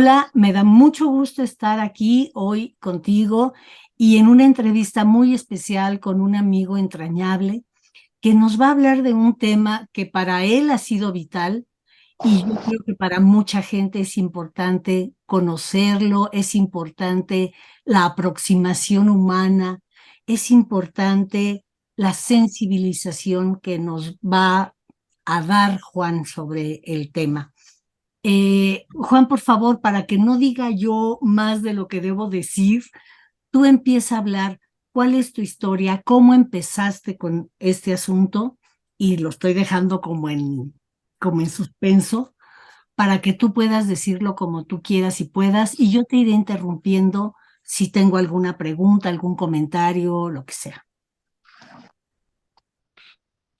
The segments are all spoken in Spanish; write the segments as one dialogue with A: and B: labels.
A: Hola, me da mucho gusto estar aquí hoy contigo y en una entrevista muy especial con un amigo entrañable que nos va a hablar de un tema que para él ha sido vital y yo creo que para mucha gente es importante conocerlo, es importante la aproximación humana, es importante la sensibilización que nos va a dar Juan sobre el tema. Juan, por favor, para que no diga yo más de lo que debo decir, tú empieza a hablar cuál es tu historia, cómo empezaste con este asunto, y lo estoy dejando como en suspenso, para que tú puedas decirlo como tú quieras y puedas, y yo te iré interrumpiendo si tengo alguna pregunta, algún comentario, lo que sea.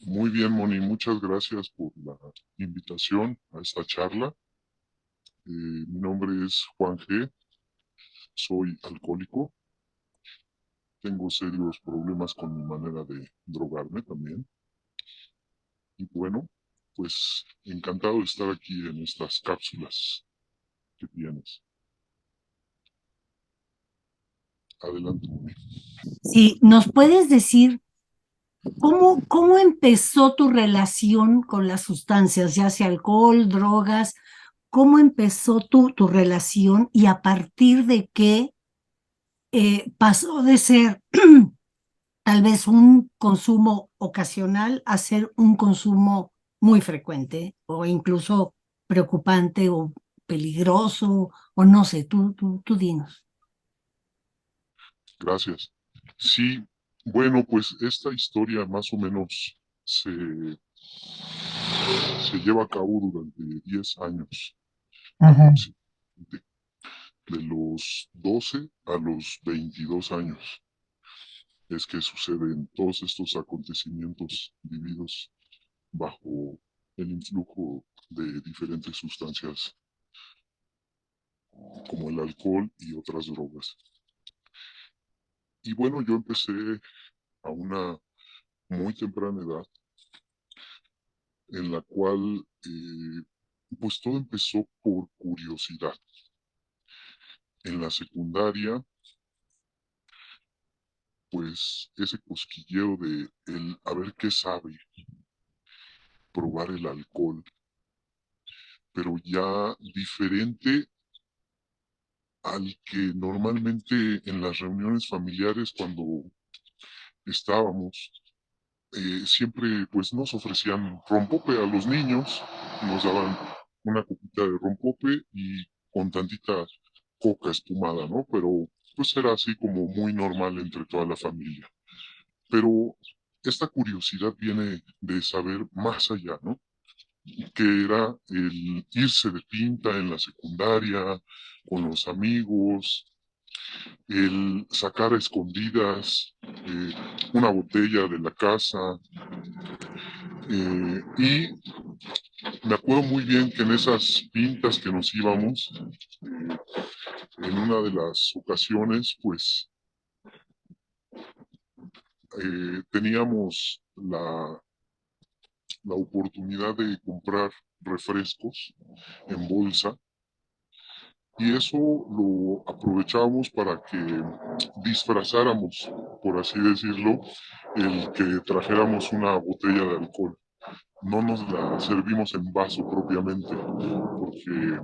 B: Muy bien, Moni, muchas gracias por la invitación a esta charla. Mi nombre es Juan G. Soy alcohólico. Tengo serios problemas con mi manera de drogarme también. Y bueno, pues encantado de estar aquí en estas cápsulas que tienes. Adelante, Moni.
A: Si nos puedes decir cómo empezó tu relación con las sustancias, ya sea alcohol, drogas. ¿Cómo empezó tu relación y a partir de qué pasó de ser tal vez un consumo ocasional a ser un consumo muy frecuente o incluso preocupante o peligroso o no sé, tú dinos.
B: Gracias. Sí, bueno, pues esta historia más o menos se lleva a cabo durante 10 años
A: Ajá.
B: aproximadamente, de los 12 a los 22 años. Es que suceden todos estos acontecimientos vividos bajo el influjo de diferentes sustancias como el alcohol y otras drogas. Y bueno, yo empecé a una muy temprana edad en la cual pues todo empezó por curiosidad. En la secundaria, pues ese cosquilleo de el a ver qué sabe probar el alcohol, pero ya diferente al que normalmente en las reuniones familiares cuando estábamos, siempre pues nos ofrecían rompope a los niños, nos daban una copita de rompope y con tantita coca espumada, ¿no? Pero pues era así como muy normal entre toda la familia. Pero esta curiosidad viene de saber más allá, ¿no? Que era el irse de pinta en la secundaria, con los amigos, el sacar a escondidas una botella de la casa. Y me acuerdo muy bien que en esas pintas que nos íbamos, en una de las ocasiones, pues teníamos la oportunidad de comprar refrescos en bolsa y eso lo aprovechábamos para que disfrazáramos, por así decirlo, el que trajéramos una botella de alcohol. No nos la servimos en vaso propiamente, porque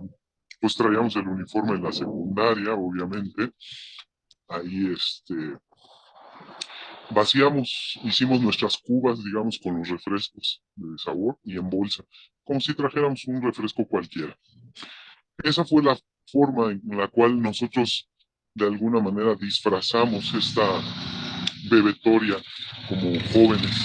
B: pues traíamos el uniforme en la secundaria, obviamente. Ahí vaciamos, hicimos nuestras cubas, digamos, con los refrescos de sabor y en bolsa, como si trajéramos un refresco cualquiera. Esa fue la forma en la cual nosotros de alguna manera disfrazamos esta bebetoria como jóvenes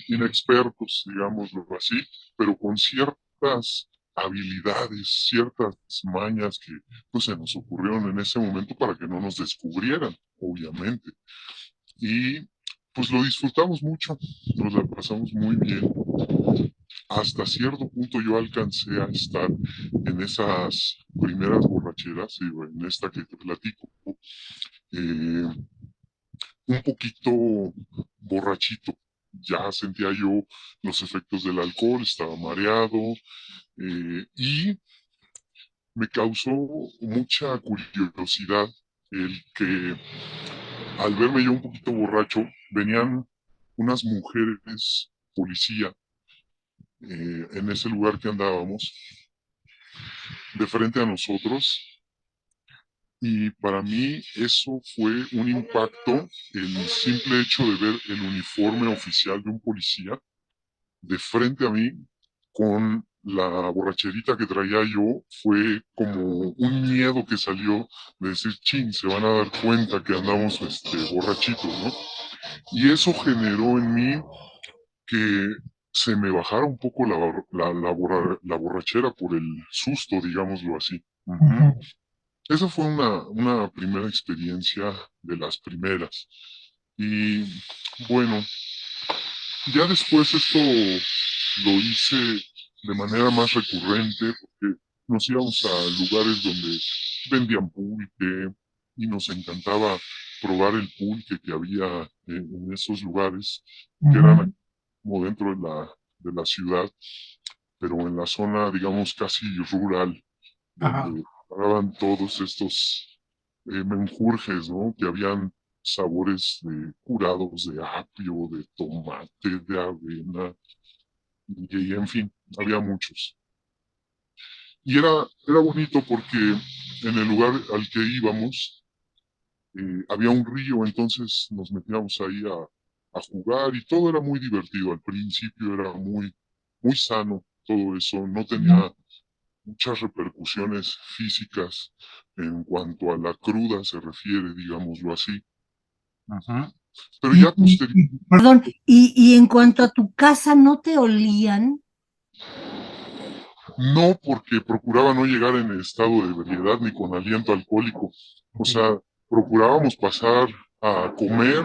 B: inexpertos, digámoslo así, pero con ciertas habilidades, ciertas mañas que pues se nos ocurrieron en ese momento para que no nos descubrieran, obviamente. Y pues lo disfrutamos mucho, nos la pasamos muy bien. Hasta cierto punto yo alcancé a estar en esas primeras borracheras, digo, en esta que te platico, eh, un poquito borrachito. Ya sentía yo los efectos del alcohol, estaba mareado y me causó mucha curiosidad el que al verme yo un poquito borracho, venían unas mujeres policía en ese lugar que andábamos, de frente a nosotros, y para mí eso fue un impacto, el simple hecho de ver el uniforme oficial de un policía de frente a mí con la borracherita que traía yo, fue como un miedo que salió de decir, chin, se van a dar cuenta que andamos borrachitos, ¿no? Y eso generó en mí que se me bajara un poco la borrachera por el susto, digámoslo así. Ujú. Esa fue una primera experiencia de las primeras. Y bueno, ya después esto lo hice de manera más recurrente porque nos íbamos a lugares donde vendían pulque y nos encantaba probar el pulque que había en esos lugares, que eran como dentro de la ciudad, pero en la zona, digamos, casi rural,
C: Ajá.
B: donde preparaban todos estos menjurjes, ¿no? Que habían sabores de curados de apio, de tomate, de avena, y en fin, había muchos. Y era bonito porque en el lugar al que íbamos había un río, entonces nos metíamos ahí a jugar y todo era muy divertido. Al principio era muy sano todo eso, no tenía muchas repercusiones físicas en cuanto a la cruda se refiere, digámoslo así. Ajá. Pero
A: Y,
B: ya posteriormente,
A: perdón, y en cuanto a tu casa, ¿no te olían?
B: no porque procuraba no llegar en estado de ebriedad ni con aliento alcohólico. O sea, procurábamos pasar a comer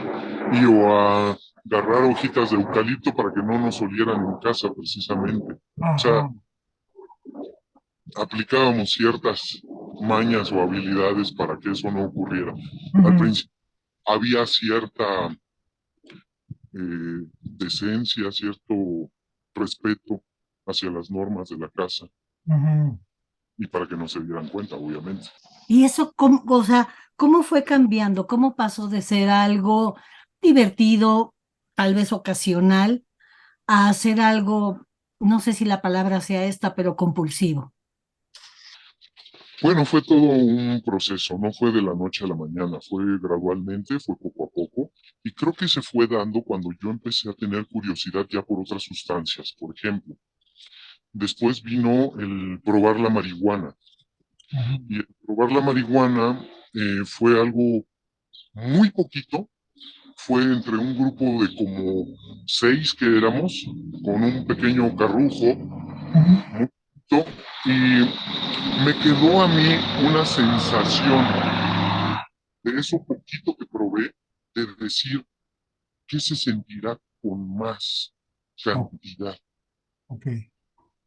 B: y o a agarrar hojitas de eucalipto para que no nos olieran en casa precisamente. O sea, aplicábamos ciertas mañas o habilidades para que eso no ocurriera. Al principio había cierta decencia, cierto respeto hacia las normas de la casa y para que no se dieran cuenta, obviamente.
A: Y eso, ¿cómo, o sea, cómo fue cambiando? ¿Cómo pasó de ser algo divertido, tal vez ocasional, a hacer algo, no sé si la palabra sea esta, pero compulsivo?
B: Bueno, fue todo un proceso, no fue de la noche a la mañana, fue gradualmente, fue poco a poco, y creo que se fue dando cuando yo empecé a tener curiosidad ya por otras sustancias, por ejemplo. Después vino el probar la marihuana, y el probar la marihuana fue algo muy poquito, fue entre un grupo de como 6 que éramos, con un pequeño carrujo, muy poquito, y me quedó a mí una sensación de eso poquito que probé, de decir qué se sentirá con más cantidad.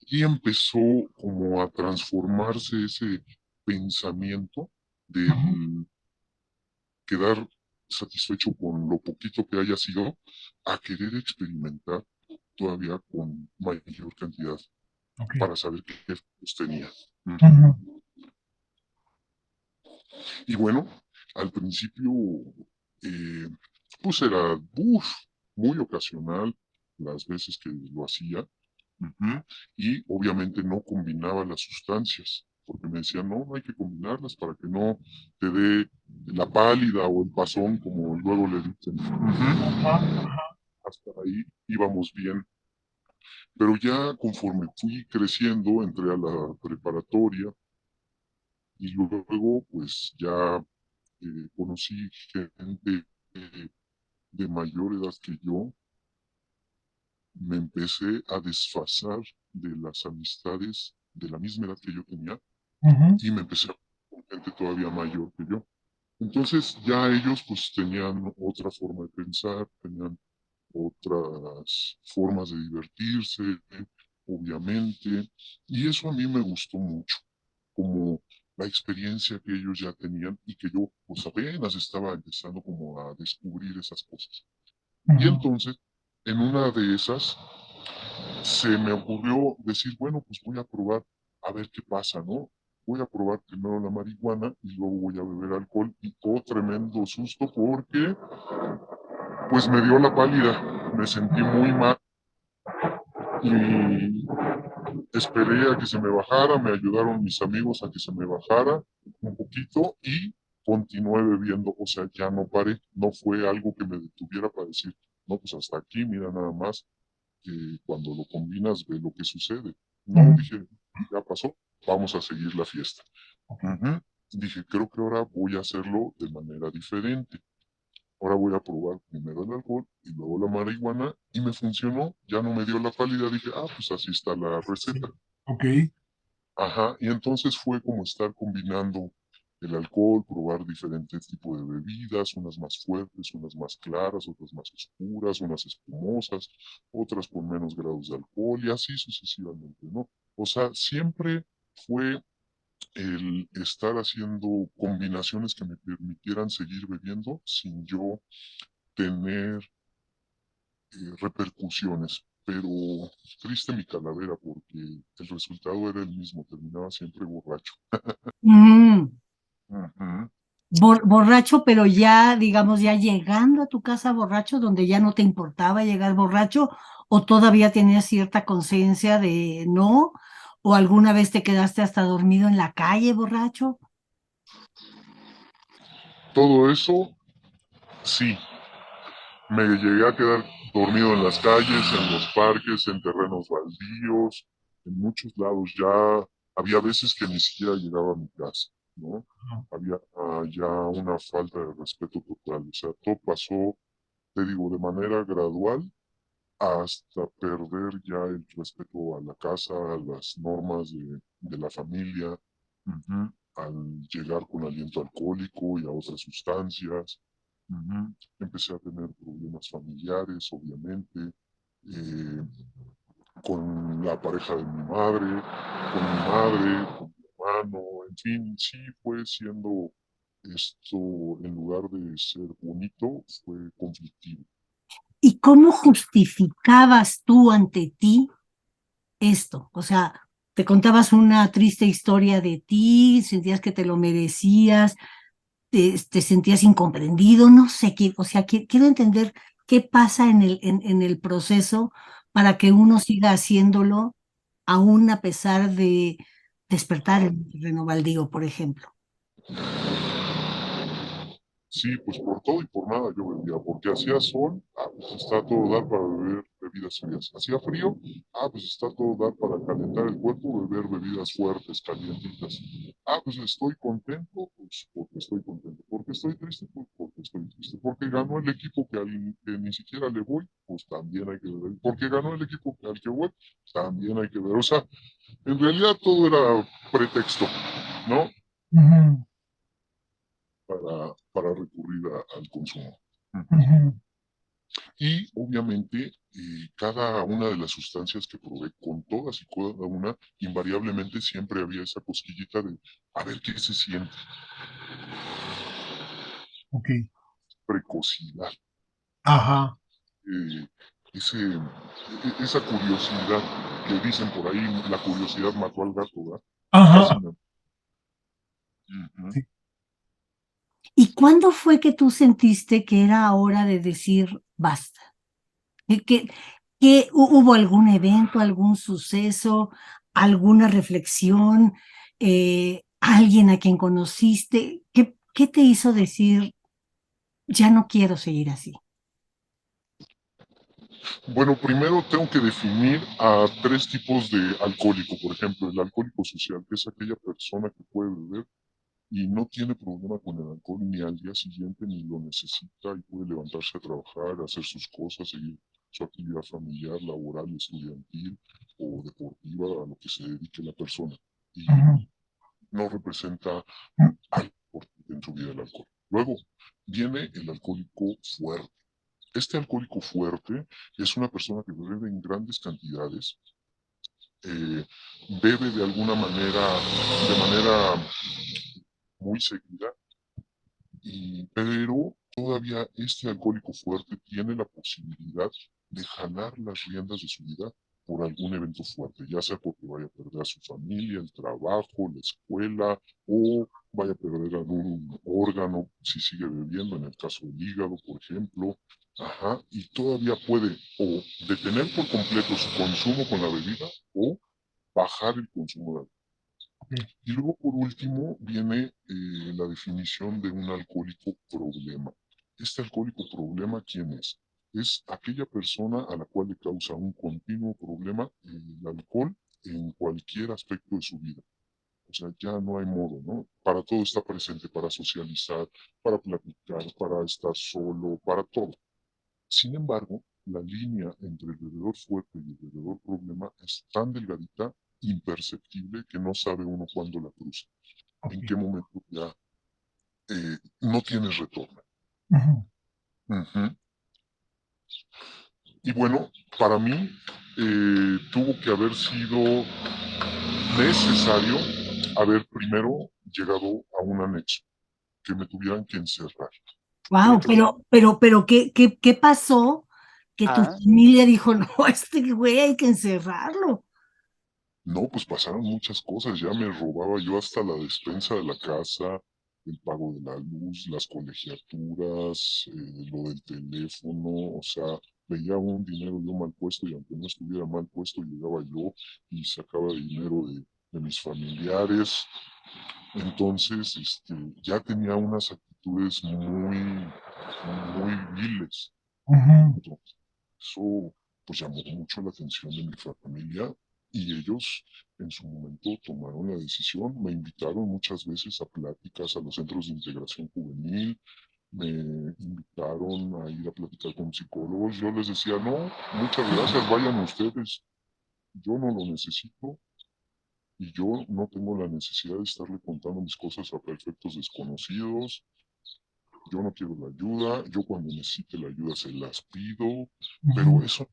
B: Y empezó como a transformarse ese pensamiento del quedar satisfecho con lo poquito que haya sido, a querer experimentar todavía con mayor cantidad para saber qué efectos tenía. Y bueno, al principio, eh, pues era muy ocasional las veces que lo hacía. Y obviamente no combinaba las sustancias, porque me decían, no, no hay que combinarlas para que no te dé la pálida o el pasón, como luego le dicen. Hasta ahí íbamos bien. Pero ya conforme fui creciendo, entré a la preparatoria y luego pues ya conocí gente de mayor edad que yo, me empecé a desfasar de las amistades de la misma edad que yo tenía y me empecé a con gente todavía mayor que yo. Entonces ya ellos pues tenían otra forma de pensar, tenían otras formas de divertirse, obviamente, y eso a mí me gustó mucho, como la experiencia que ellos ya tenían y que yo pues apenas estaba empezando como a descubrir esas cosas. Y entonces, en una de esas, se me ocurrió decir, bueno, pues voy a probar a ver qué pasa, ¿no? voy a probar primero la marihuana y luego voy a beber alcohol. Y todo tremendo susto porque pues me dio la pálida, me sentí muy mal y esperé a que se me bajara, me ayudaron mis amigos a que se me bajara un poquito y continué bebiendo, o sea, ya no paré, no fue algo que me detuviera para decir, no, pues hasta aquí, mira nada más, que cuando lo combinas ve lo que sucede. No,
C: Ujú.
B: dije, ya pasó, vamos a seguir la fiesta. Ujú. Dije, creo que ahora voy a hacerlo de manera diferente. Ahora voy a probar primero el alcohol y luego la marihuana y me funcionó, ya no me dio la pálida, dije, ah, pues así está la
C: Sí.
B: receta.
C: Ok.
B: Ajá, y entonces fue como estar combinando el alcohol, probar diferentes tipos de bebidas, unas más fuertes, unas más claras, otras más oscuras, unas espumosas, otras con menos grados de alcohol y así sucesivamente, ¿no? O sea, siempre fue el estar haciendo combinaciones que me permitieran seguir bebiendo sin yo tener repercusiones. Pero triste mi calavera porque el resultado era el mismo, terminaba siempre borracho.
A: Mm,
B: Ujú.
A: borracho, pero ya, digamos, ya llegando a tu casa borracho, donde ya no te importaba llegar borracho, o todavía tenías cierta conciencia de no, o alguna vez te quedaste hasta dormido en la calle borracho.
B: Todo eso, sí, me llegué a quedar dormido en las calles, en los parques, en terrenos baldíos, en muchos lados. Ya había veces que ni siquiera llegaba a mi casa, ¿no? Había ya una falta de respeto total. O sea, todo pasó, te digo, de manera gradual hasta perder ya el respeto a la casa, a las normas de la familia, ujú, al llegar con aliento alcohólico y a otras sustancias. Ujú. Empecé a tener problemas familiares, obviamente, eh, con la pareja de mi madre, con mi hermano, en fin, sí fue siendo esto, en lugar de ser bonito, fue conflictivo.
A: ¿Y cómo justificabas tú ante ti esto? O sea, te contabas una triste historia de ti, sentías que te lo merecías, te sentías incomprendido, no sé qué, o sea, quiero entender qué pasa en el proceso para que uno siga haciéndolo aún a pesar de despertar en el terreno baldío, por ejemplo.
B: Sí, pues por todo y por nada yo bebía, porque hacía sol, ah, pues está todo dar para beber bebidas frías. Hacía frío, ah, pues está todo dar para calentar el cuerpo, beber bebidas fuertes, calientitas. Ah, pues estoy contento, pues porque estoy contento. Porque estoy triste, pues porque estoy triste. Porque ganó el equipo que ni siquiera le voy, pues también hay que beber. Porque ganó el equipo al que voy, también hay que beber. O sea, en realidad todo era pretexto, ¿no?
C: Ujú.
B: Para recurrir al consumo. Ujú.
C: Ujú.
B: Y obviamente cada una de las sustancias que probé, con todas y cada una, invariablemente siempre había esa cosquillita de a ver qué se siente,
C: Ok.
B: precocidad,
C: Ajá.
B: eh, esa curiosidad que dicen por ahí, la curiosidad mató al gato, ¿verdad? Así
C: Ajá.
B: me... Ujú.
C: Sí.
A: ¿Y cuándo fue que tú sentiste que era hora de decir basta? ¿Que, hubo algún evento, algún suceso, alguna reflexión, alguien a quien conociste? ¿Qué te hizo decir, ya no quiero seguir así?
B: Bueno, primero tengo que definir a tres tipos de alcohólico. Por ejemplo, el alcohólico social, que es aquella persona que puede beber y no tiene problema con el alcohol ni al día siguiente ni lo necesita y puede levantarse a trabajar, hacer sus cosas, seguir su actividad familiar, laboral, estudiantil o deportiva, a lo que se dedique la persona. Y
C: Ujú.
B: no representa algo importante en su vida el alcohol. Luego viene el alcohólico fuerte. Este alcohólico fuerte es una persona que bebe en grandes cantidades, eh, bebe de manera muy seguida, pero todavía este alcohólico fuerte tiene la posibilidad de jalar las riendas de su vida por algún evento fuerte, ya sea porque vaya a perder a su familia, el trabajo, la escuela, o vaya a perder algún órgano si sigue bebiendo, en el caso del hígado, por ejemplo. Ajá, y todavía puede o detener por completo su consumo con la bebida o bajar el consumo de alcohol.
C: ok,
B: Y luego, por último, viene la definición de un alcohólico problema. Este alcohólico problema, ¿quién es? Es aquella persona a la cual le causa un continuo problema el alcohol en cualquier aspecto de su vida. O sea, ya no hay modo, ¿no? Para todo está presente, para socializar, para platicar, para estar solo, para todo. Sin embargo, la línea entre el bebedor fuerte y el bebedor problema es tan delgadita, imperceptible, que no sabe uno cuándo la cruza,
C: ok.
B: en qué momento ya no tienes retorno.
C: Ujú,
B: Ujú. Y bueno, para mí tuvo que haber sido necesario haber primero llegado a un anexo, que me tuvieran que encerrar.
A: Wow,
B: Porque
A: pero, ¿qué pasó? Que tu
D: Ah,
A: familia dijo, no, este güey hay que encerrarlo.
B: no, pues pasaron muchas cosas, ya me robaba yo hasta la despensa de la casa, el pago de la luz, las colegiaturas, lo del teléfono, o sea, veía un dinero yo mal puesto y aunque no estuviera mal puesto, llegaba yo y sacaba dinero de mis familiares. Entonces, ya tenía unas actitudes muy viles.
C: ujú,
B: Entonces, eso pues llamó mucho la atención de mi familia y ellos en su momento tomaron la decisión, me invitaron muchas veces a pláticas a los centros de integración juvenil, me invitaron a ir a platicar con psicólogos, yo les decía, no, muchas gracias, vayan ustedes, yo no lo necesito y yo no tengo la necesidad de estarle contando mis cosas a perfectos desconocidos, yo no quiero la ayuda, yo cuando necesite la ayuda se las pido, pero
C: ujú,
B: eso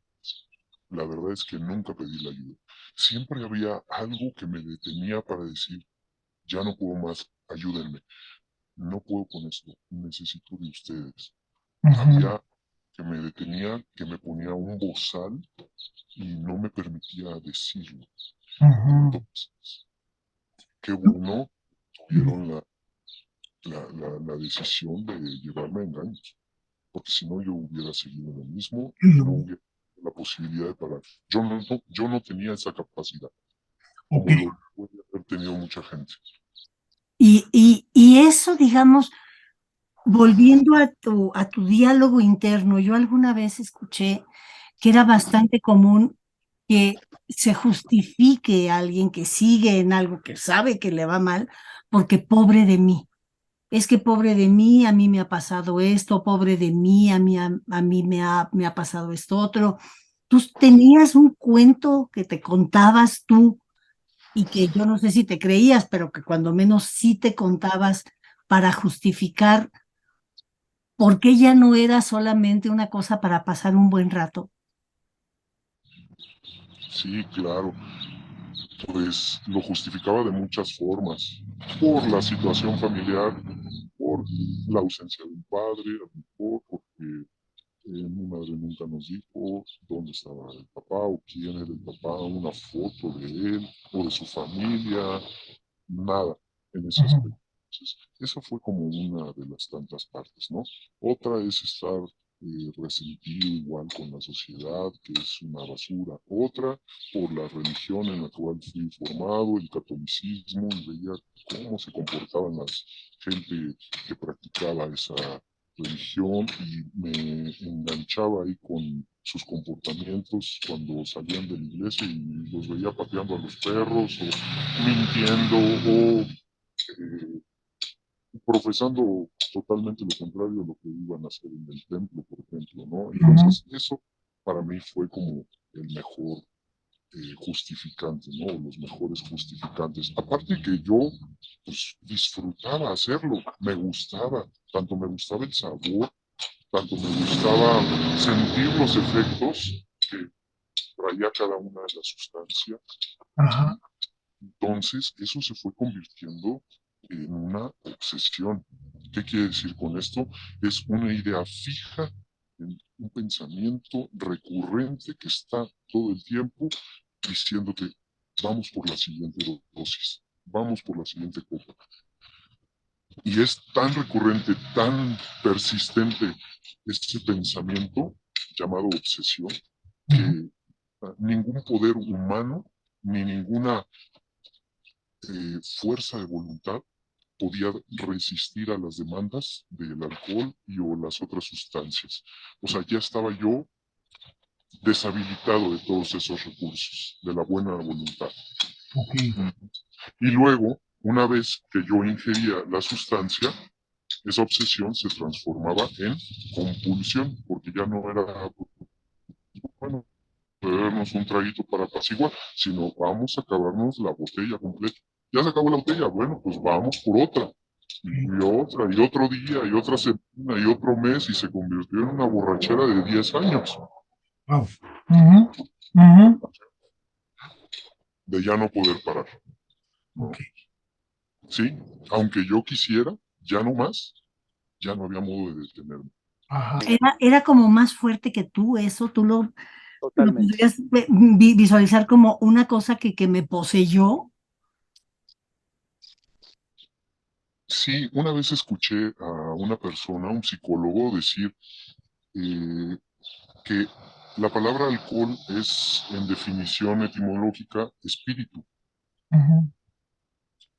B: la verdad es que nunca pedí la ayuda. Siempre había algo que me detenía para decir, ya no puedo más, ayúdenme, no puedo con esto, necesito de ustedes.
C: ujú,
B: Había que me detenía, que me ponía un bozal y no me permitía decirlo.
C: ujú,
B: Entonces, qué bueno,
C: ujú.
B: tuvieron la decisión de llevarme a engaños, porque si no yo hubiera seguido en lo mismo y no
C: Ujú,
B: hubiera la posibilidad de parar. Yo no tenía esa capacidad,
C: ok,
B: como lo puede haber tenido mucha gente.
A: Y eso, digamos, volviendo a tu diálogo interno, yo alguna vez escuché que era bastante común que se justifique a alguien que sigue en algo que sabe que le va mal, porque pobre de mí. Es que pobre de mí, a mí me ha pasado esto, pobre de mí, a mí me ha pasado esto otro. Tú tenías un cuento que te contabas tú y que yo no sé si te creías, pero que cuando menos sí te contabas para justificar por qué ya no era solamente una cosa para pasar un buen rato.
B: Sí, claro, pues lo justificaba de muchas formas, por la situación familiar, por la ausencia de un padre, a lo mejor porque mi madre nunca nos dijo dónde estaba el papá o quién era el papá, una foto de él o de su familia, nada en ese
C: ujú,
B: aspecto. Entonces, esa fue como una de las tantas partes, ¿no? Otra es estar resentido igual con la sociedad, que es una basura. Otra, por la religión en la cual fui formado, el catolicismo, y veía cómo se comportaban las gente que practicaba esa religión y me enganchaba ahí con sus comportamientos cuando salían de la iglesia y los veía pateando a los perros o mintiendo o profesando totalmente lo contrario de lo que iban a hacer en el templo, por ejemplo, ¿no?
C: ujú,
B: Entonces, eso para mí fue como el mejor justificante, ¿no? Los mejores justificantes. Aparte que yo, pues, disfrutaba hacerlo, me gustaba, tanto me gustaba el sabor, tanto me gustaba sentir los efectos que traía cada una de las sustancias.
C: ajá,
B: Entonces, eso se fue convirtiendo en una obsesión. ¿Qué quiere decir con esto? Es una idea fija, un pensamiento recurrente que está todo el tiempo diciéndote, vamos por la siguiente dosis, vamos por la siguiente copa. Y es tan recurrente, tan persistente este pensamiento llamado obsesión, que ningún poder humano ni ninguna fuerza de voluntad podía resistir a las demandas del alcohol y o las otras sustancias. O sea, ya estaba yo deshabilitado de todos esos recursos, de la buena voluntad.
C: Ok.
B: Y luego, una vez que yo ingería la sustancia, esa obsesión se transformaba en compulsión, porque ya no era, bueno, bebernos un traguito para apaciguar, sino vamos a acabarnos la botella completa. Ya se acabó la botella, bueno, pues vamos por otra. Y otra, y otro día, y otra semana, y otro mes, y se convirtió en una borrachera de 10 años.
C: Wow.
B: De ya no poder parar. ¿No?
C: Ok.
B: Sí, aunque yo quisiera, ya no más, ya no había modo de detenerme.
C: Ajá.
A: Era como más fuerte que tú, eso, tú lo
D: Totalmente.
A: podrías visualizar como una cosa que me poseyó.
B: Sí, una vez escuché a una persona, un psicólogo, decir que la palabra alcohol es, en definición etimológica, espíritu.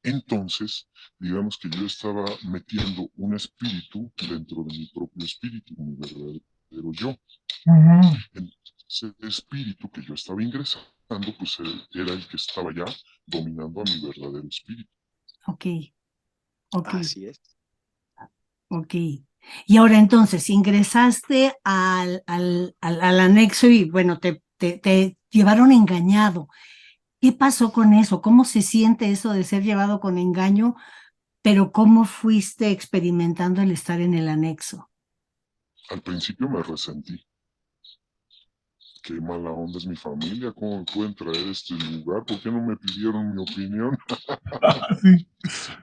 B: Entonces, digamos que yo estaba metiendo un espíritu dentro de mi propio espíritu, mi verdadero yo. Ese espíritu que yo estaba ingresando, pues era el que estaba ya dominando a mi verdadero espíritu.
A: Ok, ok,
D: Así es.
A: ok. Y ahora entonces ingresaste al anexo y bueno, te llevaron engañado. ¿Qué pasó con eso? ¿Cómo se siente eso de ser llevado con engaño? Pero ¿cómo fuiste experimentando el estar en el anexo?
B: Al principio me resentí. Qué mala onda es mi familia, ¿cómo me pueden traer a este lugar? ¿Por qué no me pidieron mi opinión?
C: Sí.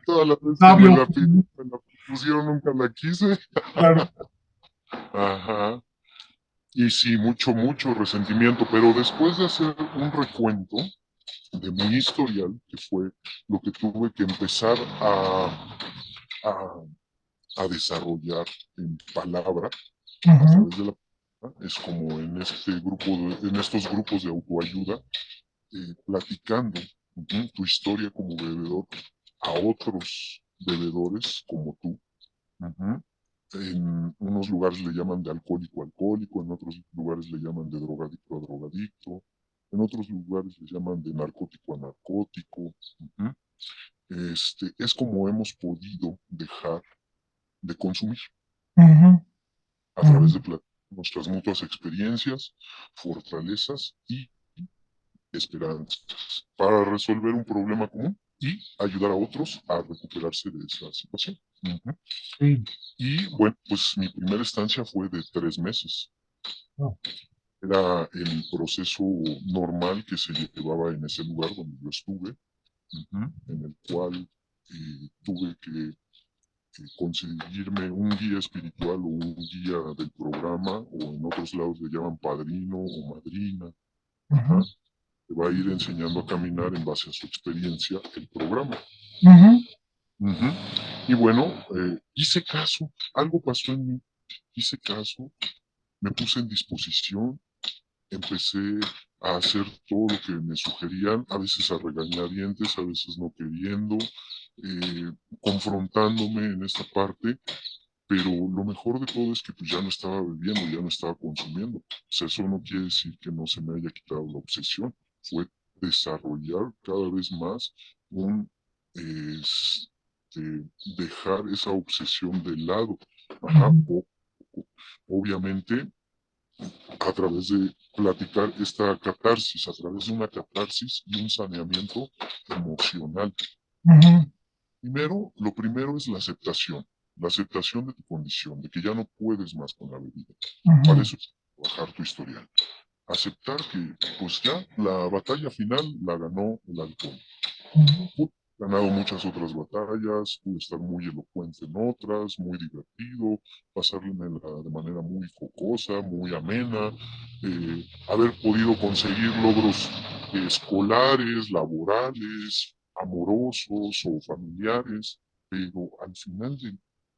B: Todas las veces que
C: Sabio.
B: me la pusieron, nunca la quise.
C: Claro.
B: Ajá. Y sí, mucho, mucho resentimiento, pero después de hacer un recuento de mi historial, que fue lo que tuve que empezar a, a desarrollar en palabra, a través de la palabra, es como en este grupo en estos grupos de autoayuda, platicando tu historia como bebedor a otros bebedores como tú. En unos lugares le llaman de alcohólico a alcohólico, en otros lugares le llaman de drogadicto a drogadicto, en otros lugares le llaman de narcótico a narcótico. Es como hemos podido dejar de consumir a través de nuestras mutuas experiencias, fortalezas y esperanzas para resolver un problema común y ayudar a otros a recuperarse de esa situación.
C: Sí.
B: Y bueno, pues mi primera estancia fue de 3 meses. Era el proceso normal que se llevaba en ese lugar donde yo estuve, en el cual tuve que conseguirme un guía espiritual o un guía del programa, o en otros lados le llaman padrino o madrina, que va a ir enseñando a caminar en base a su experiencia el programa. Y bueno, hice caso, algo pasó en mí, hice caso, me puse en disposición, empecé a hacer todo lo que me sugerían, a veces a regañadientes, a veces no queriendo, confrontándome en esta parte, pero lo mejor de todo es que pues ya no estaba bebiendo, ya no estaba consumiendo. Pues eso no quiere decir que no se me haya quitado la obsesión, fue desarrollar cada vez más un, dejar esa obsesión de lado. Obviamente a través de platicar esta catarsis, a través de una catarsis y un saneamiento emocional. Lo primero es la aceptación de tu condición, de que ya no puedes más con la bebida. Para eso es trabajar tu historial. Aceptar que pues ya la batalla final la ganó el alcohol. ganado muchas otras batallas, pude estar muy elocuente en otras, muy divertido, de manera muy jocosa, muy amena, haber podido conseguir logros escolares, laborales, amorosos o familiares, pero al final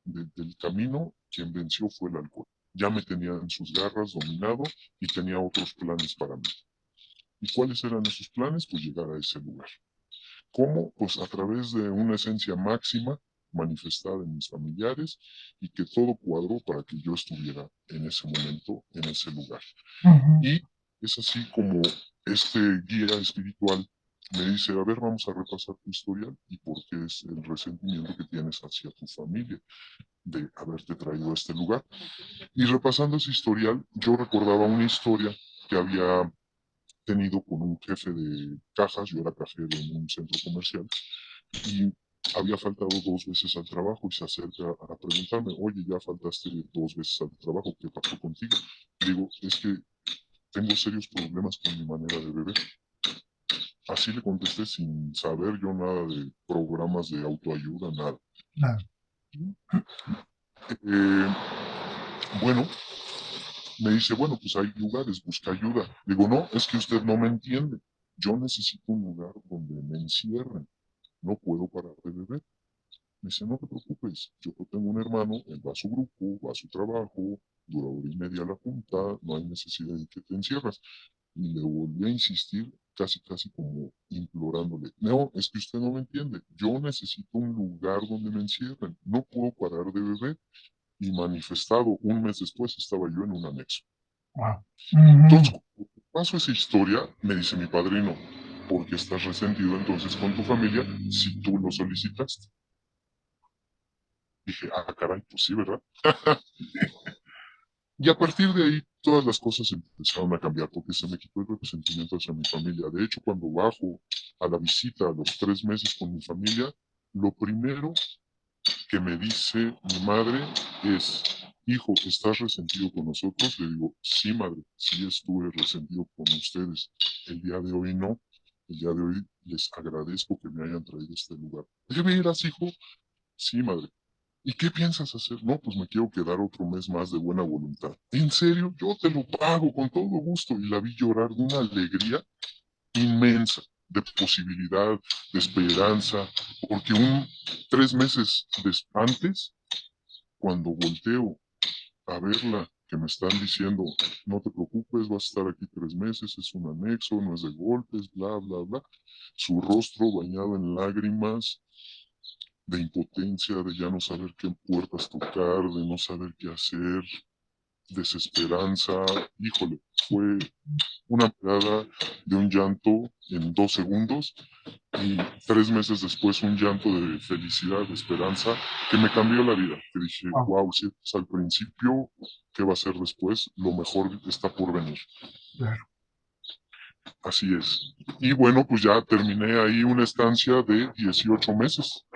B: del camino, quien venció fue el alcohol. Ya me tenía en sus garras dominado y tenía otros planes para mí. ¿Y cuáles eran esos planes? Pues llegar a ese lugar. ¿Cómo? Pues a través de una esencia máxima manifestada en mis familiares y que todo cuadró para que yo estuviera en ese momento, en ese lugar. Y es así como este guía espiritual me dice, a ver, vamos a repasar tu historial y por qué es el resentimiento que tienes hacia tu familia de haberte traído a este lugar. Y repasando ese historial, yo recordaba una historia que había tenido con un jefe de cajas, yo era cajero en un centro comercial, y había faltado 2 veces al trabajo y se acerca a preguntarme, oye, ya faltaste 2 veces al trabajo, ¿qué pasó contigo? Digo, es que tengo serios problemas con mi manera de beber. Así le contesté sin saber yo nada de programas de autoayuda, nada.
C: Nada.
B: Eh, bueno, me dice, bueno, pues hay lugares, busca ayuda. Digo, no, es que usted no me entiende. Yo necesito un lugar donde me encierren. No puedo parar de beber. Me dice, no te preocupes, yo tengo un hermano, él va a su grupo, va a su trabajo, dura hora y media la junta, no hay necesidad de que te encierras. Y le volví a insistir, casi, casi como implorándole, no, es que usted no me entiende, yo necesito un lugar donde me encierren, no puedo parar de beber. Y manifestado, un mes después estaba yo en un anexo.
C: Wow.
B: Entonces, cuando paso esa historia, me dice mi padrino, ¿por qué estás resentido entonces con tu familia si tú lo solicitaste? Dije, ah, caray, pues sí, ¿verdad? Y a partir de ahí, todas las cosas empezaron a cambiar porque se me quitó el resentimiento hacia mi familia. De hecho, cuando bajo a la visita a los 3 meses con mi familia, lo primero que me dice mi madre es, hijo, ¿estás resentido con nosotros? Le digo, sí, madre, sí estuve resentido con ustedes. El día de hoy no. El día de hoy les agradezco que me hayan traído a este lugar. ¿De veras, hijo? Sí, madre. ¿Y qué piensas hacer? No, pues me quiero quedar otro mes más de buena voluntad. ¿En serio? Yo te lo pago con todo gusto. Y la vi llorar de una alegría inmensa, de posibilidad, de esperanza, porque 3 meses antes, cuando volteo a verla, que me están diciendo, no te preocupes, vas a estar aquí 3 meses, es un anexo, no es de golpes, bla, bla, bla, su rostro bañado en lágrimas, de impotencia, de ya no saber qué puertas tocar, de no saber qué hacer, desesperanza, híjole, fue una mirada de un llanto en 2 segundos y 3 meses después un llanto de felicidad, de esperanza, que me cambió la vida. Que dije,
C: Wow.
B: wow, si es al principio, ¿qué va a ser después? Lo mejor está por venir.
C: Claro.
B: Así es. Y bueno, pues ya terminé ahí una estancia de 18 meses.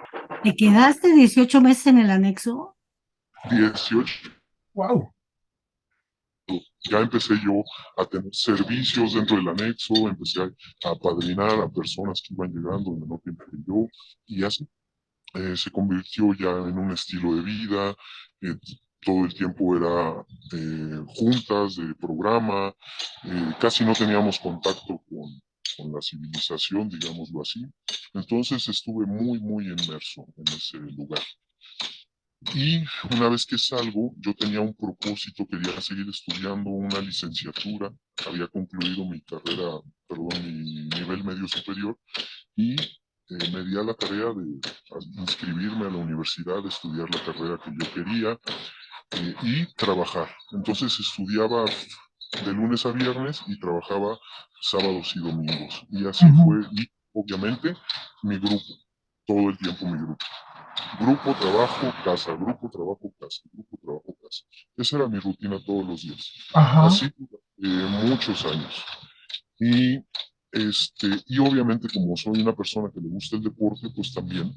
A: ¿Te quedaste 18 meses en el anexo?
B: 18.
C: Wow.
B: Ya empecé yo a tener servicios dentro del anexo, empecé a apadrinar a personas que iban llegando en menor tiempo que yo, y así se convirtió ya en un estilo de vida. eh, Todo el tiempo era juntas de programa, casi no teníamos contacto con la civilización, digámoslo así. Entonces estuve muy, muy inmerso en ese lugar. Y una vez que salgo, yo tenía un propósito, quería seguir estudiando una licenciatura, había concluido mi carrera, perdón, mi nivel medio superior, y me di a la tarea de inscribirme a la universidad, estudiar la carrera que yo quería y trabajar. Entonces estudiaba de lunes a viernes y trabajaba sábados y domingos. Y así fue, y obviamente mi grupo, todo el tiempo mi grupo. Grupo, trabajo, casa, grupo, trabajo, casa, grupo, trabajo, casa. Esa era mi rutina todos los días.
C: Ajá.
B: Así muchos años. Y, y obviamente como soy una persona que le gusta el deporte, pues también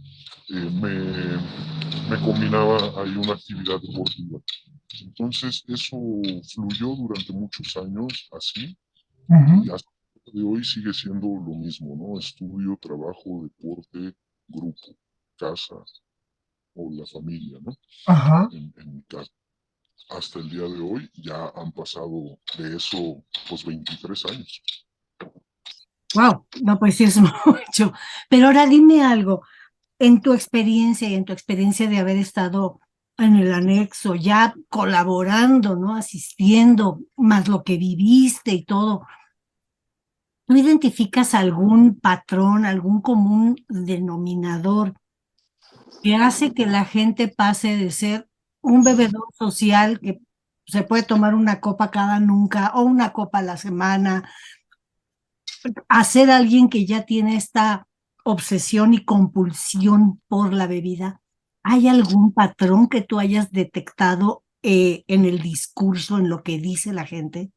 B: me combinaba ahí una actividad deportiva. Entonces eso fluyó durante muchos años así y hasta el día de hoy sigue siendo lo mismo, ¿no? Estudio, trabajo, deporte, grupo, casa o la familia, ¿no?
C: Ajá.
B: En mi caso. Hasta el día de hoy ya han pasado de eso pues 23 años.
A: Wow, no, pues sí es mucho. Pero ahora dime algo, en tu experiencia y en tu experiencia de haber estado en el anexo, ya colaborando, ¿no? Asistiendo, más lo que viviste y todo, ¿tú identificas algún patrón, algún común denominador que hace que la gente pase de ser un bebedor social que se puede tomar una copa cada nunca o una copa a la semana, a ser alguien que ya tiene esta obsesión y compulsión por la bebida? ¿Hay algún patrón que tú hayas detectado en el discurso, en lo que dice la gente?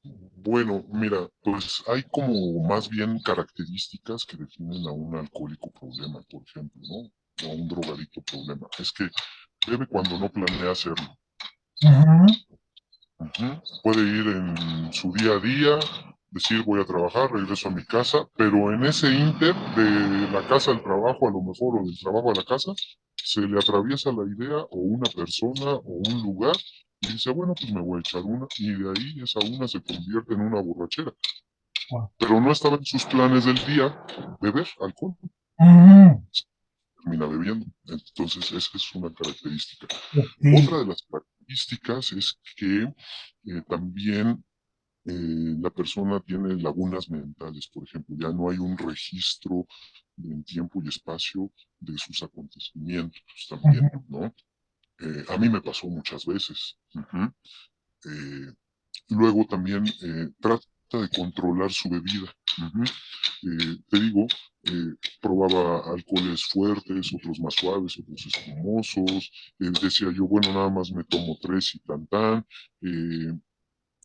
B: Bueno, mira, pues hay como más bien características que definen a un alcohólico problema, por ejemplo, ¿no? O a un drogadicto problema. Es que bebe cuando no planea hacerlo.
C: Ujú.
B: Ujú. Puede ir en su día a día, decir voy a trabajar, regreso a mi casa, pero en ese inter de la casa al trabajo a lo mejor o del trabajo a la casa, se le atraviesa la idea o una persona o un lugar y dice, bueno, pues me voy a echar una y de ahí esa una se convierte en una borrachera.
C: Wow.
B: Pero no estaba en sus planes del día beber alcohol,
C: Ujú.
B: termina bebiendo. Entonces esa es una característica.
C: Ok.
B: Otra de las características es que también la persona tiene lagunas mentales, por ejemplo, ya no hay un registro en tiempo y espacio de sus acontecimientos también,
C: Ujú.
B: ¿no? A mí me pasó muchas veces. Ujú. Eh, Luego también trata de controlar su bebida. Ujú. Te digo, probaba alcoholes fuertes, otros más suaves, otros espumosos. Decía yo, bueno, nada más me tomo tres y tan tan. Eh,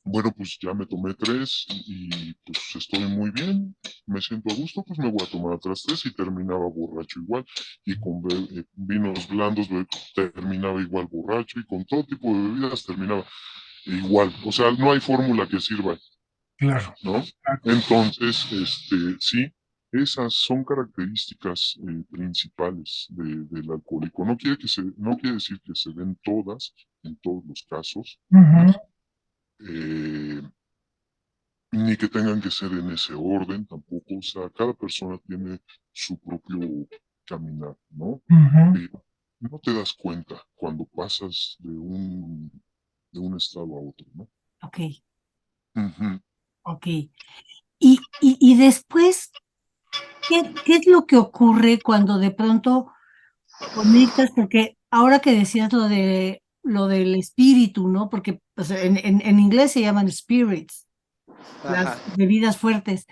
B: bueno, pues ya me tomé tres pues estoy muy bien, me siento a gusto, pues me voy a tomar otras tres y terminaba borracho igual. Y con vinos blandos terminaba igual borracho y con todo tipo de bebidas terminaba igual. O sea, no hay fórmula que sirva,
C: Claro.
B: ¿no? Entonces, sí, esas son características principales del alcohólico. No quiere decir que se den todas, en todos los casos. Ujú.
C: Ujú.
B: Eh, Ni que tengan que ser en ese orden tampoco, o sea, cada persona tiene su propio caminar, ¿no?
C: Ujú.
B: Pero no te das cuenta cuando pasas de un estado a otro, ¿no?
A: Ok,
B: Ujú.
A: ok. Y después, ¿qué es lo que ocurre cuando de pronto conectas? Porque ahora que decías lo del espíritu, ¿no? Porque pues, en inglés se llaman spirits,
D: Ajá.
A: las bebidas fuertes.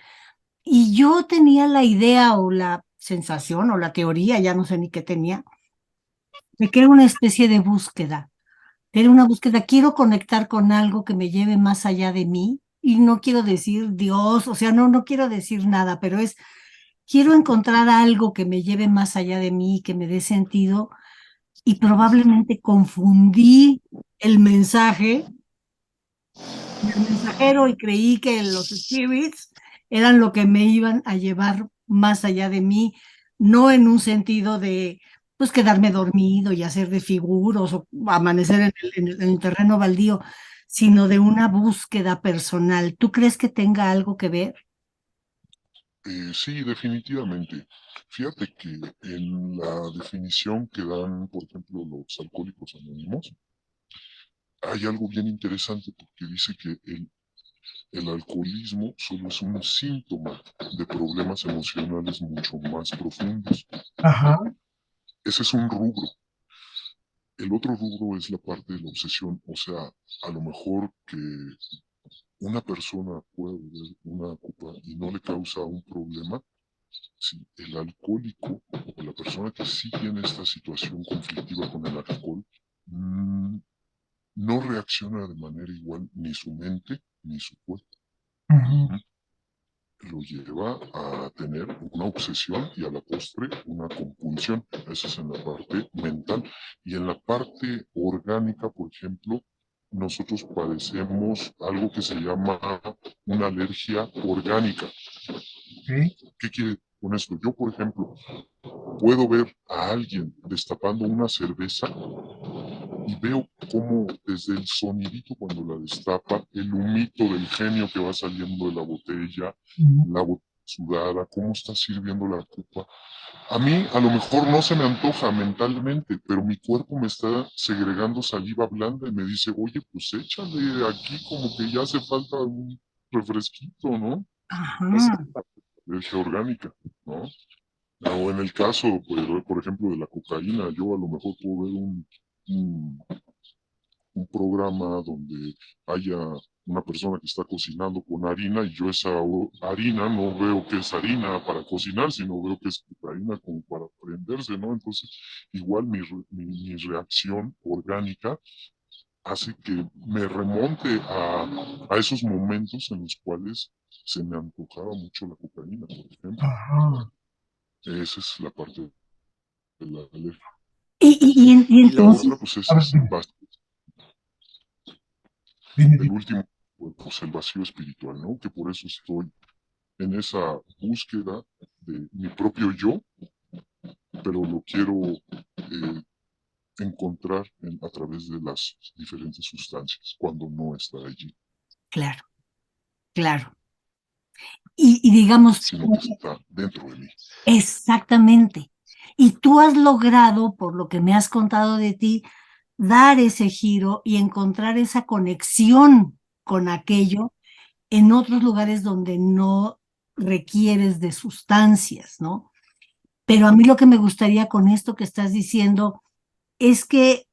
A: Y yo tenía la idea o la sensación o la teoría, ya no sé ni qué tenía, de que era una especie de búsqueda. Era una búsqueda, quiero conectar con algo que me lleve más allá de mí. Y no quiero decir Dios, o sea, no quiero decir nada, pero quiero encontrar algo que me lleve más allá de mí, que me dé sentido. Y probablemente confundí el mensaje del mensajero y creí que los spirits eran lo que me iban a llevar más allá de mí, no en un sentido de pues quedarme dormido y hacer de figuros o amanecer en el terreno baldío, sino de una búsqueda personal. ¿Tú crees que tenga algo que ver?
B: Sí, definitivamente. Fíjate que en la definición que dan, por ejemplo, los alcohólicos anónimos, hay algo bien interesante porque dice que el alcoholismo solo es un síntoma de problemas emocionales mucho más profundos.
C: Ajá.
B: Ese es un rubro. El otro rubro es la parte de la obsesión. O sea, a lo mejor que una persona puede beber una copa y no le causa un problema, si el alcohólico o la persona que sí tiene esta situación conflictiva con el alcohol no reacciona de manera igual ni su mente ni su cuerpo.
C: Ujú.
B: Lo lleva a tener una obsesión y a la postre una compulsión. Eso es en la parte mental. Y en la parte orgánica, por ejemplo, nosotros padecemos algo que se llama una alergia orgánica.
C: Ok.
B: ¿Qué quiere con esto. Yo, por ejemplo, puedo ver a alguien destapando una cerveza y veo cómo desde el sonidito cuando la destapa, el humito del genio que va saliendo de la botella, la botella sudada, cómo está sirviendo la copa. A mí a lo mejor no se me antoja mentalmente, pero mi cuerpo me está segregando saliva blanda y me dice, oye, pues échale aquí como que ya hace falta un refresquito, ¿no? Esa
A: Ajá.
B: es la alergia orgánica, ¿no? O en el caso, pues, por ejemplo, de la cocaína, yo a lo mejor puedo ver un, un programa donde haya una persona que está cocinando con harina y yo esa harina no veo que es harina para cocinar, sino veo que es cocaína como para prenderse, ¿no? Entonces, igual mi reacción orgánica hace que me remonte a esos momentos en los cuales se me antojaba mucho la cocaína, por ejemplo.
C: Ajá.
B: Esa es la parte de la alergia.
A: Y
B: Y la
A: entonces,
B: otra, pues,
C: A ver,
B: es el
C: dime.
B: último, pues, el vacío espiritual, ¿no? Que por eso estoy en esa búsqueda de mi propio yo, pero lo quiero encontrar a través de las diferentes sustancias, cuando no está allí,
A: claro, claro. Y digamos,
B: sino que está dentro de mí.
A: exactamente. Y tú has logrado, por lo que me has contado de ti, dar ese giro y encontrar esa conexión con aquello en otros lugares donde no requieres de sustancias, ¿no? Pero a mí lo que me gustaría con esto que estás diciendo es que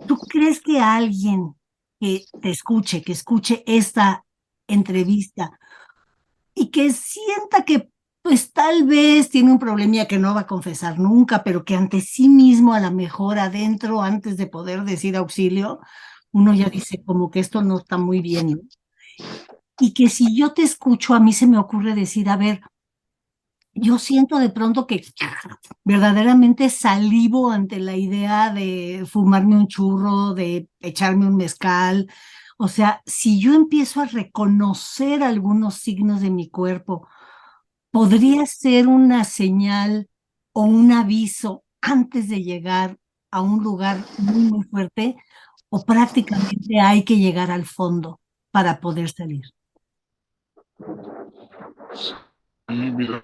A: tú crees que alguien que te escuche, que escuche esta entrevista y que sienta que pues tal vez tiene un problemilla que no va a confesar nunca, pero que ante sí mismo a lo mejor adentro, antes de poder decir auxilio, uno ya dice como que esto no está muy bien, ¿no? Y que si yo te escucho, a mí se me ocurre decir, a ver, yo siento de pronto que verdaderamente salivo ante la idea de fumarme un churro, de echarme un mezcal. O sea, si yo empiezo a reconocer algunos signos de mi cuerpo, podría ser una señal o un aviso antes de llegar a un lugar muy, muy fuerte, o prácticamente hay que llegar al fondo para poder salir.
B: Y mira,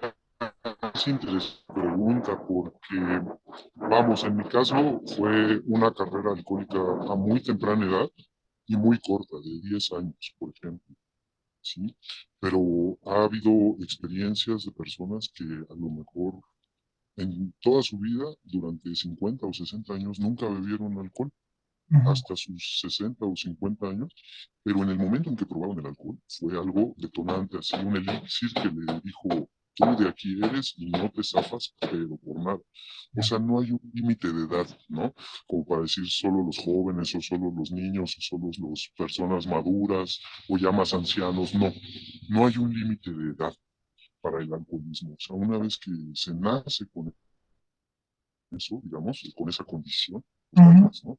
B: es interesante pregunta porque, vamos, en mi caso fue una carrera alcohólica a muy temprana edad y muy corta, de 10 años, por ejemplo. ¿Sí? Pero ha habido experiencias de personas que a lo mejor en toda su vida, durante 50 o 60 años, nunca bebieron alcohol,
C: Ujú.
B: hasta sus 60 o 50 años, pero en el momento en que probaron el alcohol fue algo detonante, así un elixir que le dijo, tú de aquí eres y no te zafas, pero por nada. O sea, no hay un límite de edad, ¿no? Como para decir solo los jóvenes o solo los niños o solo las personas maduras o ya más ancianos, no. No hay un límite de edad para el alcoholismo. O sea, una vez que se nace con eso, digamos, con esa condición, pues no hay
C: Ujú.
B: más, ¿no?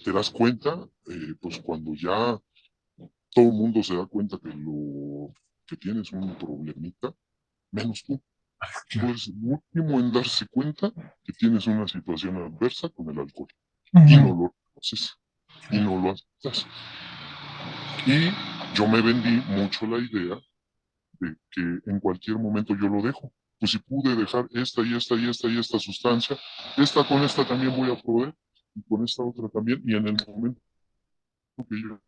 B: Te das cuenta, pues cuando ya todo el mundo se da cuenta que tienes un problemita, menos tú. Tú
C: Claro.
B: eres el último en darse cuenta que tienes una situación adversa con el alcohol. Y no
C: Ujú.
B: lo reconoces, y no lo aceptas. Y yo me vendí mucho la idea de que en cualquier momento yo lo dejo. Pues si pude dejar esta y esta y esta y esta sustancia, esta con esta también voy a poder, y con esta otra también, y en el momento que yo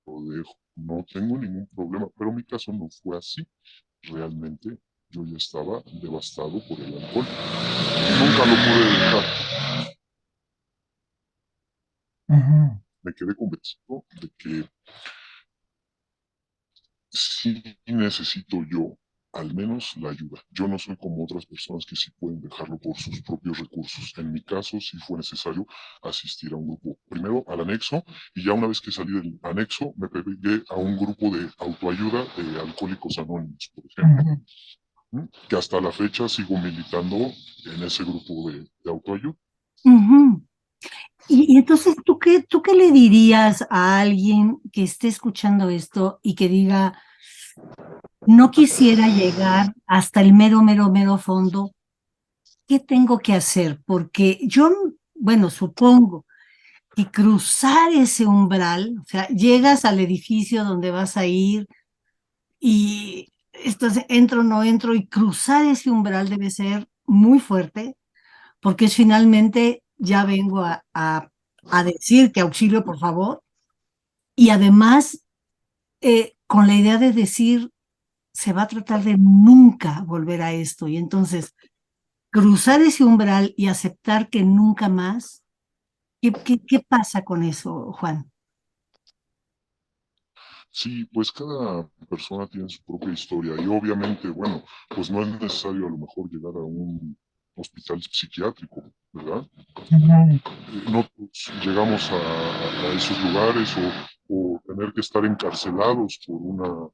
B: lo dejo, no tengo ningún problema. Pero mi caso no fue así. Realmente yo ya estaba devastado por el alcohol. Nunca lo pude dejar.
C: Ujú.
B: Me quedé convencido de que sí necesito yo al menos la ayuda. Yo no soy como otras personas que sí pueden dejarlo por sus propios recursos. En mi caso sí fue necesario asistir a un grupo, primero al anexo, y ya una vez que salí del anexo me pegué a un grupo de autoayuda de Alcohólicos Anónimos, por ejemplo,
C: Ujú.
B: que hasta la fecha sigo militando en ese grupo de autoayuda.
A: Ujú. Y entonces, tú qué le dirías a alguien que esté escuchando esto y que diga, no quisiera llegar hasta el mero, mero, mero fondo. ¿Qué tengo que hacer? Porque yo, bueno, supongo que cruzar ese umbral, o sea, llegas al edificio donde vas a ir y estás, entro, no entro, y cruzar ese umbral debe ser muy fuerte, porque es finalmente ya vengo a decir que auxilio, por favor, y además con la idea de decir, se va a tratar de nunca volver a esto, y entonces cruzar ese umbral y aceptar que nunca más. ¿Qué pasa con eso, Juan?
B: Sí, pues cada persona tiene su propia historia y obviamente, bueno, pues no es necesario a lo mejor llegar a un hospital psiquiátrico, ¿verdad?
C: Ujú.
B: No todos llegamos a esos lugares o tener que estar encarcelados por un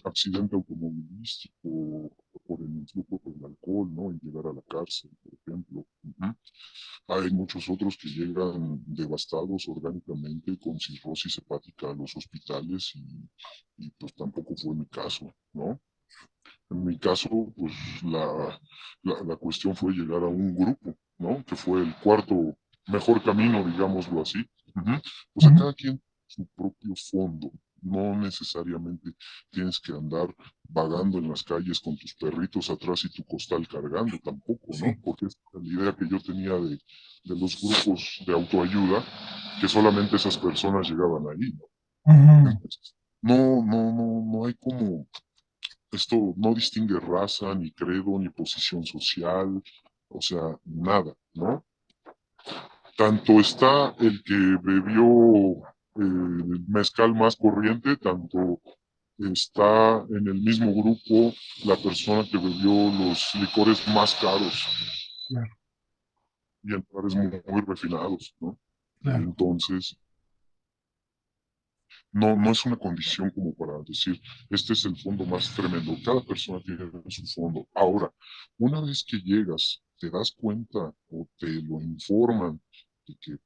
B: accidente automovilístico o por el influjo del alcohol, ¿no? Y llegar a la cárcel, por ejemplo. Ujú. Hay muchos otros que llegan devastados orgánicamente con cirrosis hepática a los hospitales y pues tampoco fue mi caso, ¿no? En mi caso, pues la cuestión fue llegar a un grupo, ¿no? Que fue el cuarto mejor camino, digámoslo así. Ujú. O sea,
C: Ujú.
B: cada quien su propio fondo. No necesariamente tienes que andar vagando en las calles con tus perritos atrás y tu costal cargando, tampoco, ¿no?
C: Sí.
B: Porque es la idea que yo tenía de los grupos de autoayuda, que solamente esas personas llegaban ahí, ¿no?
C: Ujú.
B: Entonces, no hay como esto no distingue raza, ni credo, ni posición social, o sea, nada, ¿no? Tanto está el que bebió el mezcal más corriente, tanto está en el mismo grupo la persona que bebió los licores más caros
C: Claro,
B: y en lugares muy refinados, ¿no?
C: claro.
B: Entonces, no es una condición como para decir, este es el fondo más tremendo. Cada persona tiene su fondo. Ahora, una vez que llegas, te das cuenta o te lo informan de que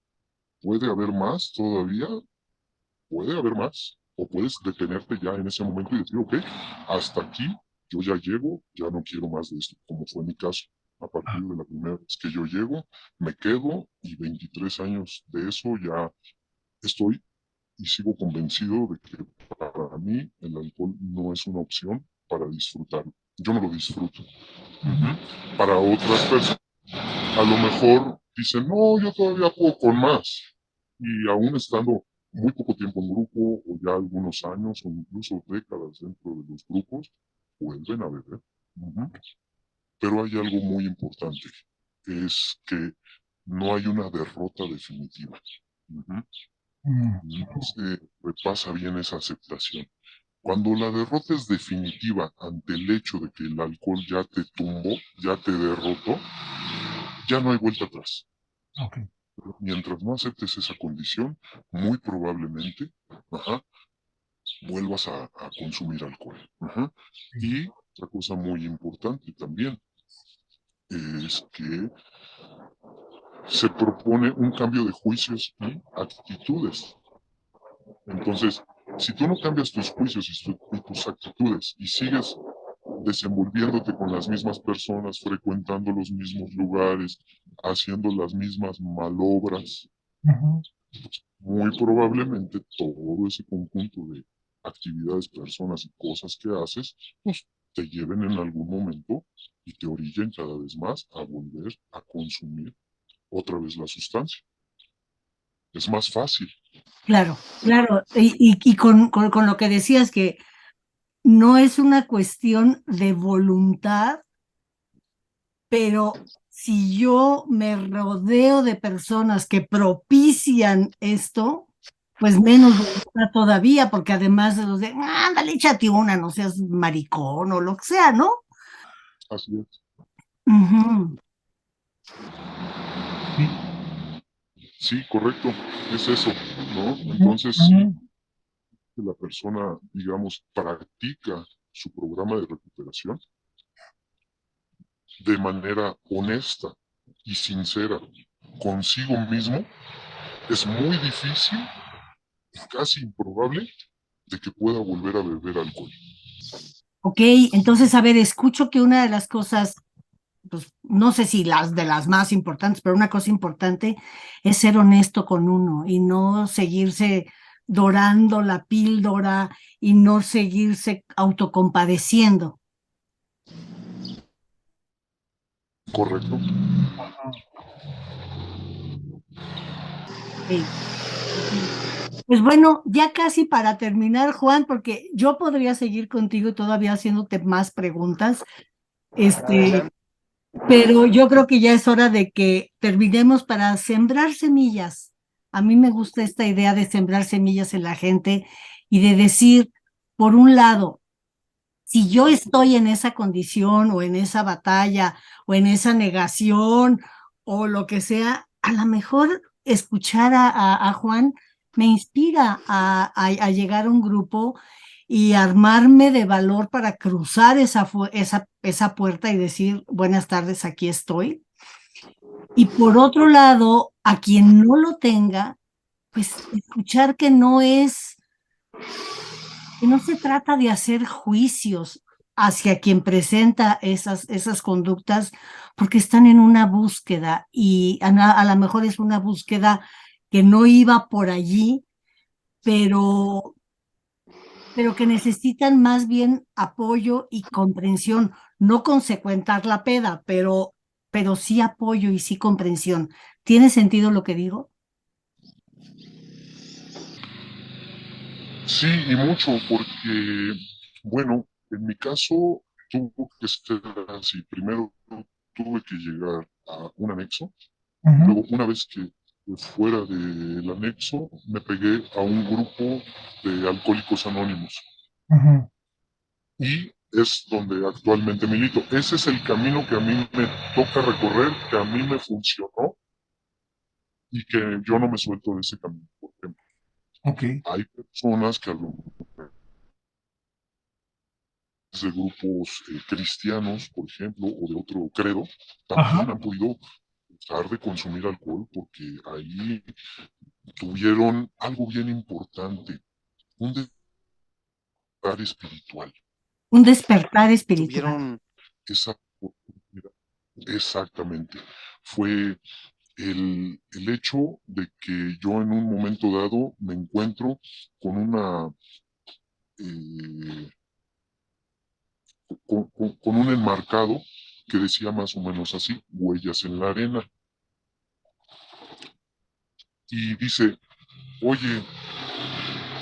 B: puede haber más todavía, puede haber más. O puedes detenerte ya en ese momento y decir, ok, hasta aquí yo ya llego, ya no quiero más de esto, como fue mi caso. A
C: Ah,
B: partir de la primera vez que yo llego, me quedo y 23 años de eso ya estoy y sigo convencido de que para mí el alcohol no es una opción para disfrutarlo. Yo no lo disfruto.
C: ujú.
B: Ujú. Para otras personas, a lo mejor dicen, no, yo todavía puedo con más. Y aún estando muy poco tiempo en grupo, o ya algunos años, o incluso décadas dentro de los grupos, vuelven a beber. Ujú. Pero hay algo muy importante, es que no hay una derrota definitiva. Ujú.
C: Mm.
B: No se repasa bien esa aceptación. Cuando la derrota es definitiva ante el hecho de que el alcohol ya te tumbó, ya te derrotó, ya no hay vuelta atrás.
C: Ok.
B: Pero mientras no aceptes esa condición, muy probablemente, ajá, vuelvas a consumir alcohol. Ajá.
C: Sí.
B: Y otra cosa muy importante también es que se propone un cambio de juicios y actitudes. Entonces, si tú no cambias tus juicios y tus actitudes y sigues desenvolviéndote con las mismas personas, frecuentando los mismos lugares, haciendo las mismas malobras,
C: Ujú.
B: muy probablemente todo ese conjunto de actividades, personas y cosas que haces, pues te lleven en algún momento y te orillen cada vez más a volver a consumir otra vez la sustancia. Es más fácil.
A: Claro, claro. Y con lo que decías que no es una cuestión de voluntad, pero si yo me rodeo de personas que propician esto, pues menos voluntad todavía, porque además de los de, ándale, échate una, no seas maricón o lo que sea, ¿no?
B: Así es.
A: Ujú.
C: Sí.
B: Sí, correcto. Es eso, ¿no?
C: Ujú.
B: Entonces
C: Ujú.
B: sí, que la persona, digamos, practica su programa de recuperación de manera honesta y sincera consigo mismo, es muy difícil, casi improbable, de que pueda volver a beber alcohol.
A: Ok, entonces, a ver, escucho que una de las cosas, pues no sé si las de las más importantes, pero una cosa importante es ser honesto con uno y no seguirse dorando la píldora y no seguirse autocompadeciendo.
B: ¿Correcto?
C: Ajá.
A: Ok, ok. Pues bueno, ya casi para terminar, Juan, porque yo podría seguir contigo todavía haciéndote más preguntas, este, pero yo creo que ya es hora de que terminemos para sembrar semillas. A mí me gusta esta idea de sembrar semillas en la gente y de decir, por un lado, si yo estoy en esa condición o en esa batalla o en esa negación o lo que sea, a lo mejor escuchar a Juan me inspira a llegar a un grupo y armarme de valor para cruzar esa puerta y decir, buenas tardes, aquí estoy. Y por otro lado, a quien no lo tenga, pues escuchar que no se trata de hacer juicios hacia quien presenta esas conductas, porque están en una búsqueda y a lo mejor es una búsqueda que no iba por allí, pero, pero que necesitan más bien apoyo y comprensión, no consecuentar la peda, pero sí apoyo y sí comprensión. ¿Tiene sentido lo que digo?
B: Sí, y mucho, porque, bueno, en mi caso tuvo que ser así. Primero tuve que llegar a un anexo,
C: Ujú,
B: luego una vez que fuera del anexo me pegué a un grupo de alcohólicos anónimos
C: ujú.
B: y es donde actualmente milito. Ese es el camino que a mí me toca recorrer, que a mí me funcionó y que yo no me suelto de ese camino. Por ejemplo,
C: Ok.
B: hay personas que a lo de grupos cristianos, por ejemplo, o de otro credo, también
C: Ajá.
B: han podido dejar de consumir alcohol porque ahí tuvieron algo bien importante, un despertar espiritual.
A: Un despertar espiritual.
D: Tuvieron,
B: Esa oportunidad, exactamente, fue el hecho de que yo en un momento dado me encuentro con una eh, con un enmarcado que decía más o menos así, huellas en la arena. Y dice, oye,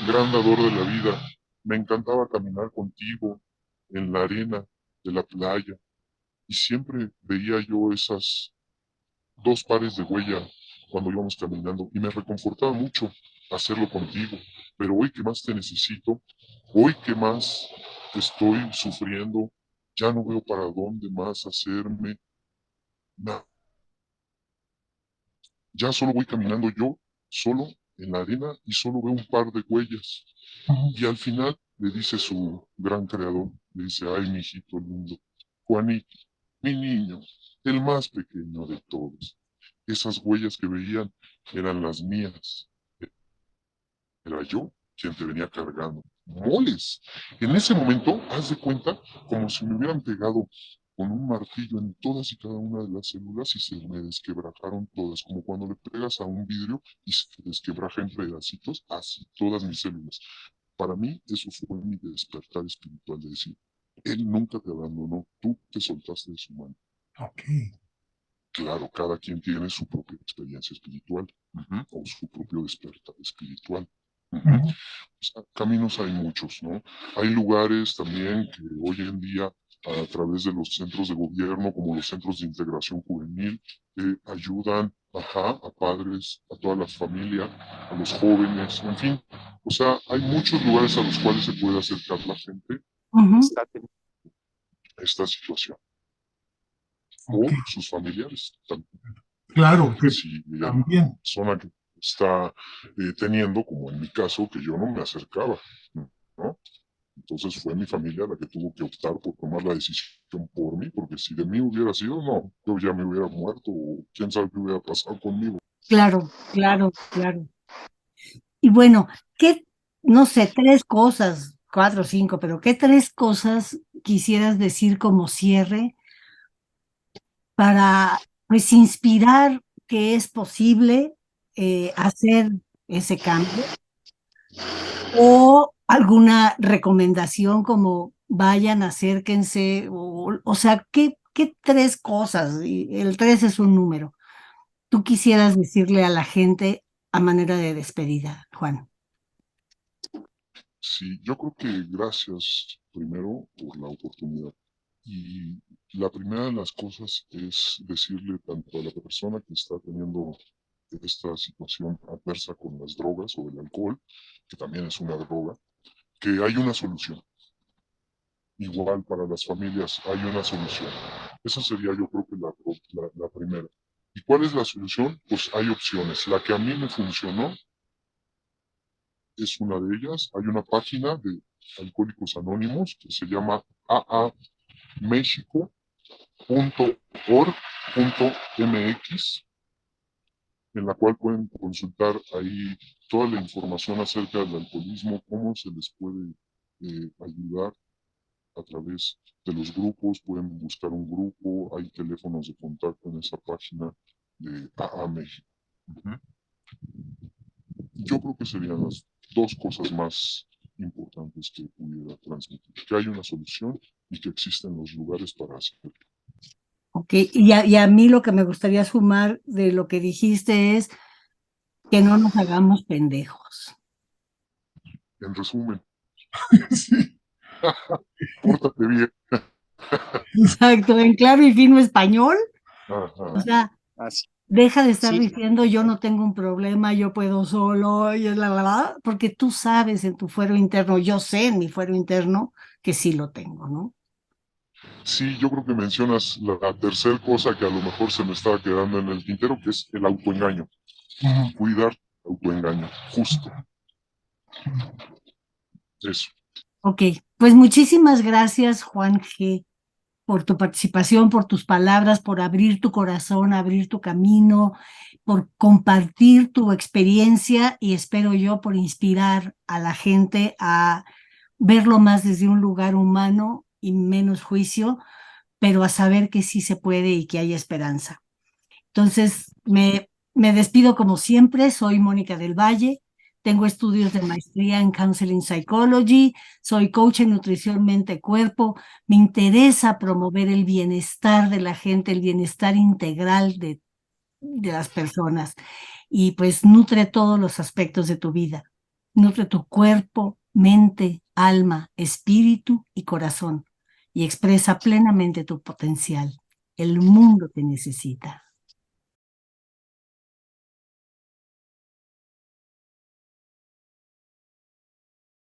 B: gran dador de la vida, me encantaba caminar contigo en la arena de la playa y siempre veía yo esas dos pares de huella cuando íbamos caminando y me reconfortaba mucho hacerlo contigo. Pero hoy que más te necesito, hoy que más estoy sufriendo, ya no veo para dónde más hacerme nada. Ya solo voy caminando yo, solo en la arena y solo veo un par de huellas.
C: Ujú.
B: Y al final le dice su gran creador, le dice, ay, mi hijito lindo, Juanito, mi niño, el más pequeño de todos. Esas huellas que veían eran las mías. Era yo quien te venía cargando. Moles. En ese momento, haz de cuenta como si me hubieran pegado con un martillo en todas y cada una de las células y se me desquebrajaron todas, como cuando le pegas a un vidrio y se desquebraja en pedacitos, así todas mis células. Para mí, eso fue mi despertar espiritual de decir, Él nunca te abandonó, tú te soltaste de su mano.
C: Ok.
B: Claro, cada quien tiene su propia experiencia espiritual, o su propio despertar espiritual. Ujú.
C: Ujú,
B: O sea, caminos hay muchos, ¿no? Hay lugares también que hoy en día, a través de los centros de gobierno, como los centros de integración juvenil, ayudan, a padres, a toda la familia, a los jóvenes, en fin. O sea, hay muchos lugares a los cuales se puede acercar la gente
A: Ujú.
D: está
B: a esta situación,
C: ok.
B: o sus familiares también.
C: Claro que
B: Si hay una
C: también.
B: persona que está teniendo, como en mi caso, que yo no me acercaba, ¿no? Entonces fue mi familia la que tuvo que optar por tomar la decisión por mí, porque si de mí hubiera sido, no, yo ya me hubiera muerto o quién sabe qué hubiera pasado conmigo.
A: Claro, claro, claro. Y bueno, no sé, tres cosas, cuatro o cinco, pero qué tres cosas quisieras decir como cierre para pues inspirar que es posible hacer ese cambio, o alguna recomendación como vayan, acérquense, o sea, ¿qué tres cosas? Y el tres es un número. Tú quisieras decirle a la gente a manera de despedida, Juan.
B: Sí, yo creo que gracias primero por la oportunidad. Y la primera de las cosas es decirle tanto a la persona que está teniendo esta situación adversa con las drogas o el alcohol, que también es una droga, que hay una solución. Igual para las familias hay una solución. Esa sería yo creo que la primera. ¿Y cuál es la solución? Pues hay opciones. La que a mí me funcionó es una de ellas. Hay una página de Alcohólicos Anónimos que se llama aamexico.org.mx, en la cual pueden consultar ahí toda la información acerca del alcoholismo, cómo se les puede ayudar a través de los grupos. Pueden buscar un grupo, hay teléfonos de contacto en esa página de AA México. Yo creo que serían las dos cosas más importantes que pudiera transmitir, que hay una solución y que existen los lugares para hacerlo.
A: Ok, y a mí lo que me gustaría sumar de lo que dijiste es que no nos hagamos pendejos.
B: En resumen, sí, pórtate bien.
A: Exacto, en claro y fino español. O
B: Ajá.
A: sea,
D: Así.
A: deja de estar
D: Sí.
A: diciendo yo no tengo un problema, yo puedo solo, y porque tú sabes en tu fuero interno, yo sé en mi fuero interno que sí lo tengo, ¿no?
B: Sí, yo creo que mencionas la tercera cosa que a lo mejor se me estaba quedando en el tintero, que es el autoengaño. Cuidar el autoengaño, justo. Eso.
A: Ok, pues muchísimas gracias, Juan G., por tu participación, por tus palabras, por abrir tu corazón, abrir tu camino, por compartir tu experiencia y espero yo por inspirar a la gente a verlo más desde un lugar humano y menos juicio, pero a saber que sí se puede y que hay esperanza. Entonces, me despido como siempre, soy Mónica del Valle, tengo estudios de maestría en Counseling Psychology, soy coach en nutrición mente-cuerpo, me interesa promover el bienestar de la gente, el bienestar integral de las personas y pues nutre todos los aspectos de tu vida, nutre tu cuerpo, mente, alma, espíritu y corazón y expresa plenamente tu potencial. El mundo te necesita.